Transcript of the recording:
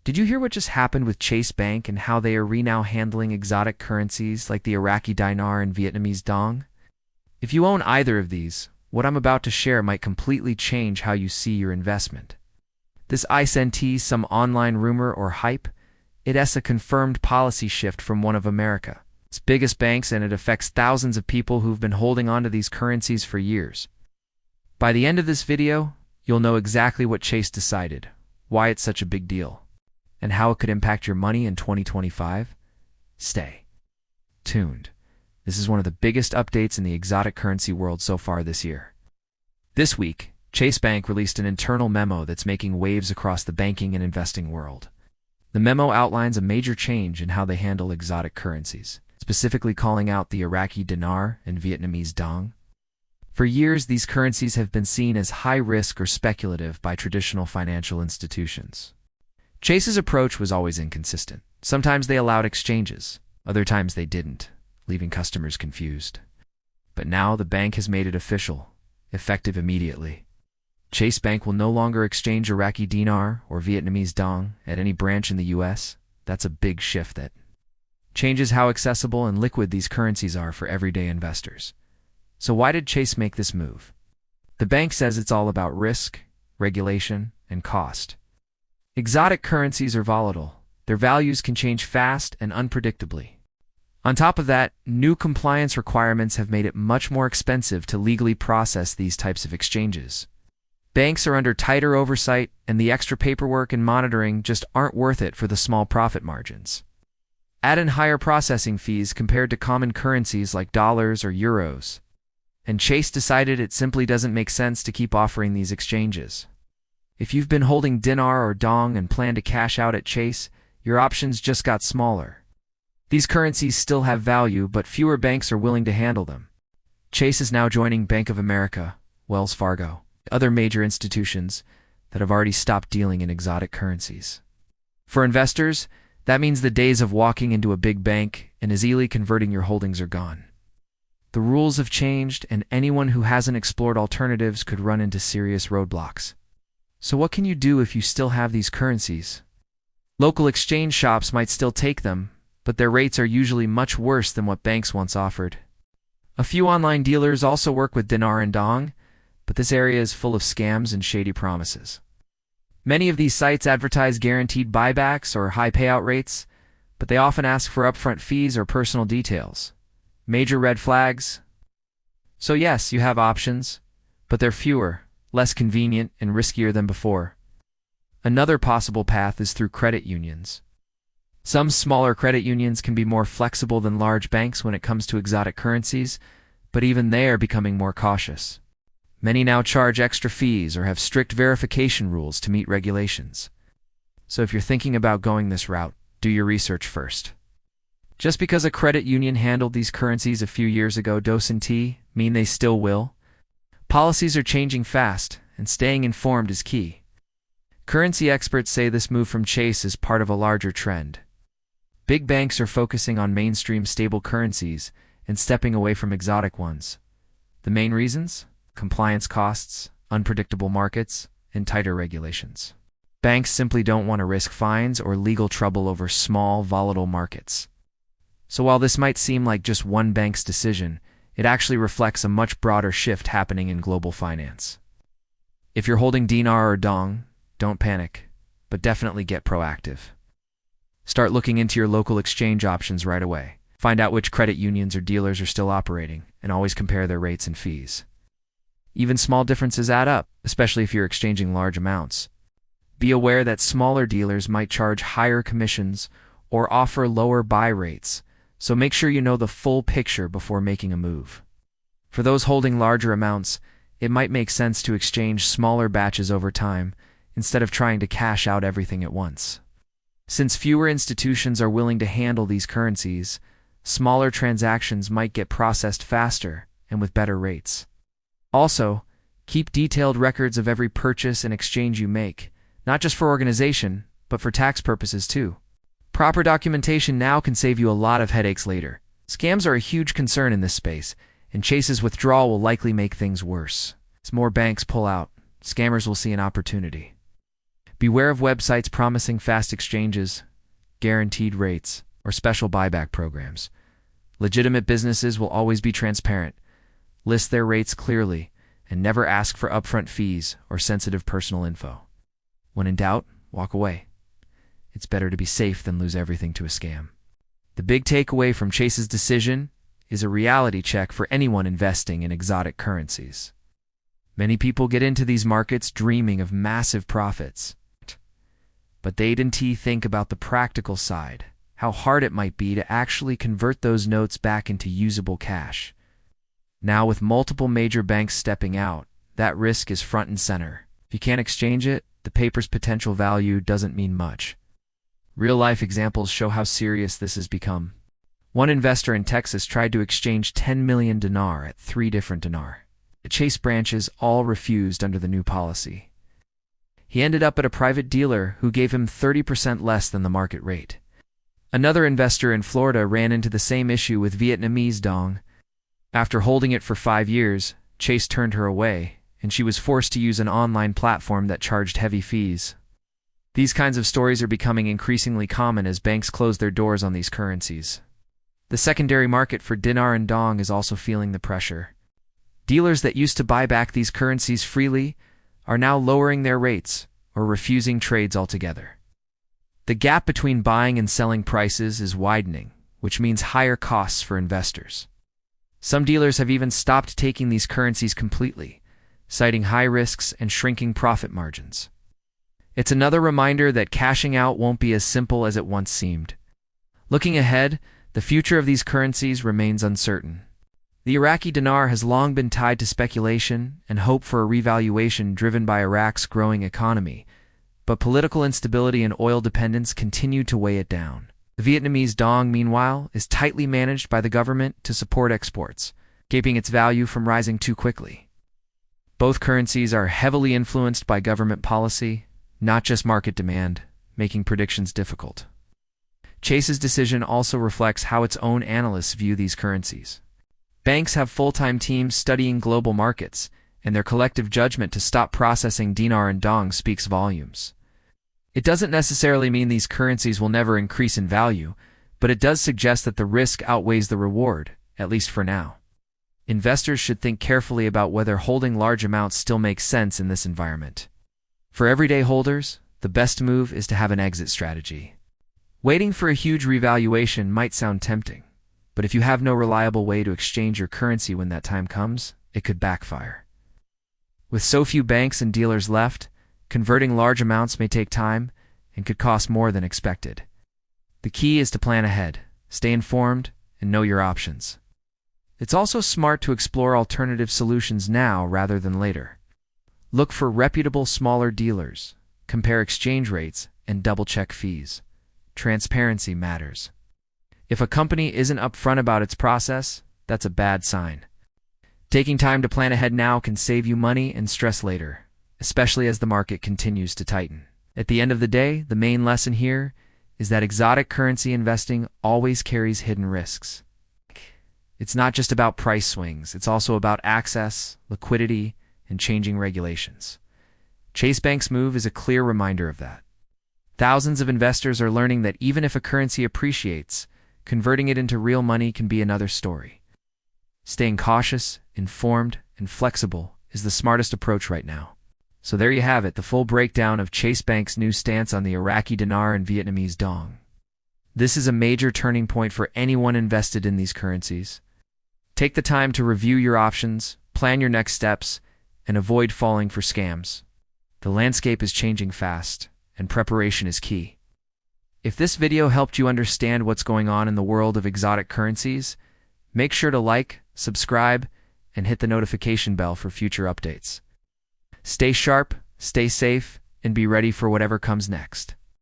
Did you hear what just happened with Chase Bank and how they are now handling exotic currencies like the Iraqi Dinar and Vietnamese Dong? If you own either of these, what I'm about to share might completely change how you see your investment. This isn't some online rumor or hype. It's a confirmed policy shift from one of America's biggest banks, and it affects thousands of people who've been holding on to these currencies for years. By the end of this video, you'll know exactly what Chase decided, why it's such a big deal, and how it could impact your money in 2025. Stay tuned. This is one of the biggest updates in the exotic currency world so far this year. This week, Chase Bank released an internal memo that's making waves across the banking and investing world. The memo outlines a major change in how they handle exotic currencies, specifically calling out the Iraqi Dinar and Vietnamese Dong. For years, these currencies have been seen as high risk or speculative by traditional financial institutions. Chase's approach was always inconsistent. Sometimes they allowed exchanges, other times they didn't, leaving customers confused. But now the bank has made it official, effective immediately. Chase Bank will no longer exchange Iraqi Dinar or Vietnamese Dong at any branch in the U.S. That's a big shift that changes how accessible and liquid these currencies are for everyday investors. So why did Chase make this move? The bank says it's all about risk, regulation, and cost. Exotic currencies are volatile. Their values can change fast and unpredictably. On top of that, new compliance requirements have made it much more expensive to legally process these types of exchanges. Banks are under tighter oversight, and the extra paperwork and monitoring just aren't worth it for the small profit margins. Add in higher processing fees compared to common currencies like dollars or euros, and Chase decided it simply doesn't make sense to keep offering these exchanges. If you've been holding dinar or dong and plan to cash out at Chase, your options just got smaller. These currencies still have value, but fewer banks are willing to handle them. Chase is now joining Bank of America, Wells Fargo, other major institutions that have already stopped dealing in exotic currencies. For investors, that means the days of walking into a big bank and easily converting your holdings are gone. The rules have changed, and anyone who hasn't explored alternatives could run into serious roadblocks. So what can you do if you still have these currencies? Local exchange shops might still take them, but their rates are usually much worse than what banks once offered. A few online dealers also work with dinar and dong, but this area is full of scams and shady promises. Many of these sites advertise guaranteed buybacks or high payout rates, but they often ask for upfront fees or personal details. Major red flags. So yes, you have options, but they're fewer, less convenient, and riskier than before. Another possible path is through credit unions. Some smaller credit unions can be more flexible than large banks when it comes to exotic currencies, but even they are becoming more cautious. Many now charge extra fees or have strict verification rules to meet regulations. So if you're thinking about going this route, do your research first. Just because a credit union handled these currencies a few years ago doesn't mean they still will. Policies are changing fast, and staying informed is key. Currency experts say this move from Chase is part of a larger trend. Big banks are focusing on mainstream stable currencies and stepping away from exotic ones. The main reasons? Compliance costs, unpredictable markets, and tighter regulations. Banks simply don't want to risk fines or legal trouble over small, volatile markets. So while this might seem like just one bank's decision, it actually reflects a much broader shift happening in global finance. If you're holding dinar or dong, don't panic, but definitely get proactive. Start looking into your local exchange options right away. Find out which credit unions or dealers are still operating, and always compare their rates and fees. Even small differences add up, especially if you're exchanging large amounts. Be aware that smaller dealers might charge higher commissions or offer lower buy rates, so make sure you know the full picture before making a move. For those holding larger amounts, it might make sense to exchange smaller batches over time instead of trying to cash out everything at once. Since fewer institutions are willing to handle these currencies, smaller transactions might get processed faster and with better rates. Also, keep detailed records of every purchase and exchange you make, not just for organization, but for tax purposes too. Proper documentation now can save you a lot of headaches later. Scams are a huge concern in this space, and Chase's withdrawal will likely make things worse. As more banks pull out, scammers will see an opportunity. Beware of websites promising fast exchanges, guaranteed rates, or special buyback programs. Legitimate businesses will always be transparent, list their rates clearly, and never ask for upfront fees or sensitive personal info. When in doubt, walk away. It's better to be safe than lose everything to a scam. The big takeaway from Chase's decision is a reality check for anyone investing in exotic currencies. Many people get into these markets dreaming of massive profits, but they didn't think about the practical side, how hard it might be to actually convert those notes back into usable cash. Now, with multiple major banks stepping out, that risk is front and center. If you can't exchange it, the paper's potential value doesn't mean much. Real-life examples show how serious this has become. One investor in Texas tried to exchange 10 million dinar at 3 different dinar. The Chase branches all refused under the new policy. He ended up at a private dealer who gave him 30% less than the market rate. Another investor in Florida ran into the same issue with Vietnamese Dong. After holding it for 5 years, Chase turned her away, and she was forced to use an online platform that charged heavy fees. These kinds of stories are becoming increasingly common as banks close their doors on these currencies. The secondary market for dinar and dong is also feeling the pressure. Dealers that used to buy back these currencies freely are now lowering their rates or refusing trades altogether. The gap between buying and selling prices is widening, which means higher costs for investors. Some dealers have even stopped taking these currencies completely, citing high risks and shrinking profit margins. It's another reminder that cashing out won't be as simple as it once seemed. Looking ahead, the future of these currencies remains uncertain. The Iraqi dinar has long been tied to speculation and hope for a revaluation driven by Iraq's growing economy, but political instability and oil dependence continue to weigh it down. The Vietnamese Dong, meanwhile, is tightly managed by the government to support exports, keeping its value from rising too quickly. Both currencies are heavily influenced by government policy, not just market demand, making predictions difficult. Chase's decision also reflects how its own analysts view these currencies. Banks have full-time teams studying global markets, and their collective judgment to stop processing dinar and dong speaks volumes. It doesn't necessarily mean these currencies will never increase in value, but it does suggest that the risk outweighs the reward, at least for now. Investors should think carefully about whether holding large amounts still makes sense in this environment. For everyday holders, the best move is to have an exit strategy. Waiting for a huge revaluation might sound tempting, but if you have no reliable way to exchange your currency when that time comes, it could backfire. With so few banks and dealers left, converting large amounts may take time and could cost more than expected. The key is to plan ahead, stay informed, and know your options. It's also smart to explore alternative solutions now rather than later. Look for reputable smaller dealers, compare exchange rates, and double-check fees. Transparency matters. If a company isn't upfront about its process, that's a bad sign. Taking time to plan ahead now can save you money and stress later, especially as the market continues to tighten. At the end of the day, the main lesson here is that exotic currency investing always carries hidden risks. It's not just about price swings, it's also about access, liquidity, and changing regulations. Chase Bank's move is a clear reminder of that. Thousands of investors are learning that even if a currency appreciates, converting it into real money can be another story. Staying cautious, informed, and flexible is the smartest approach right now. So there you have it, the full breakdown of Chase Bank's new stance on the Iraqi Dinar and Vietnamese Dong. This is a major turning point for anyone invested in these currencies. Take the time to review your options, plan your next steps, and avoid falling for scams. The landscape is changing fast, and preparation is key. If this video helped you understand what's going on in the world of exotic currencies, make sure to like, subscribe, and hit the notification bell for future updates. Stay sharp, stay safe, and be ready for whatever comes next.